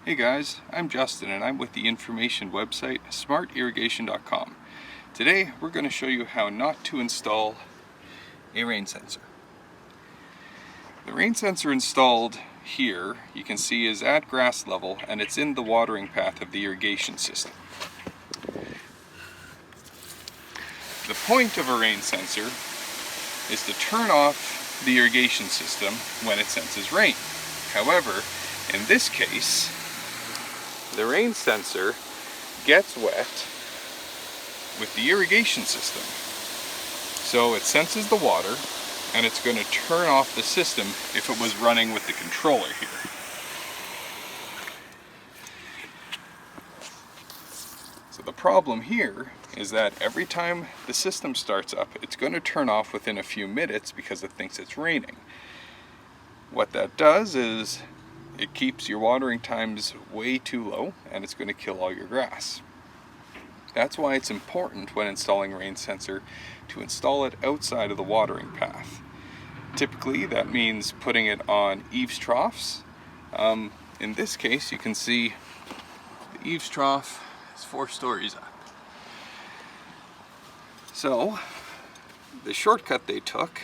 Hey guys, I'm Justin and I'm with the information website smartirrigation.com. Today we're going to show you how not to install a rain sensor. The rain sensor installed here, you can see, is at grass level and it's in the watering path of the irrigation system. The point of a rain sensor is to turn off the irrigation system when it senses rain. However, in this case, the rain sensor gets wet with the irrigation system. So it senses the water and it's going to turn off the system if it was running with the controller here. So the problem here is that every time the system starts up, it's going to turn off within a few minutes because it thinks it's raining. What that does is it keeps your watering times way too low and it's going to kill all your grass. That's why it's important when installing a rain sensor to install it outside of the watering path. Typically that means putting it on eaves troughs. In this case you can see the eaves trough is 4 stories up. So the shortcut they took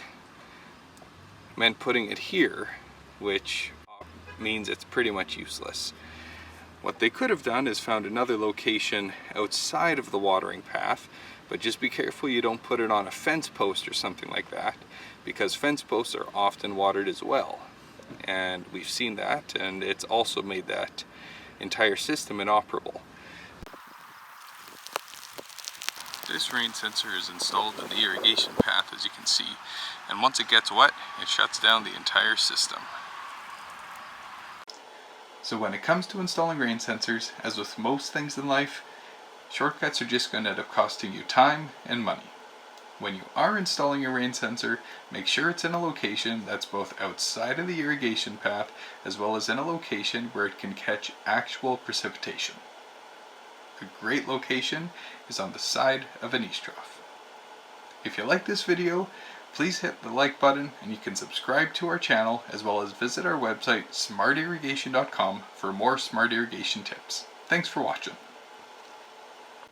meant putting it here, which means it's pretty much useless. What they could have done is found another location outside of the watering path, but just be careful you don't put it on a fence post or something like that, because fence posts are often watered as well. And we've seen that, and it's also made that entire system inoperable. This rain sensor is installed in the irrigation path, as you can see, and once it gets wet, it shuts down the entire system. So when it comes to installing rain sensors, as with most things in life, shortcuts are just going to end up costing you time and money. When you are installing a rain sensor, make sure it's in a location that's both outside of the irrigation path as well as in a location where it can catch actual precipitation. A great location is on the side of an eaves trough. If you like this video, please hit the like button and you can subscribe to our channel as well as visit our website smartirrigation.com for more smart irrigation tips. Thanks for watching.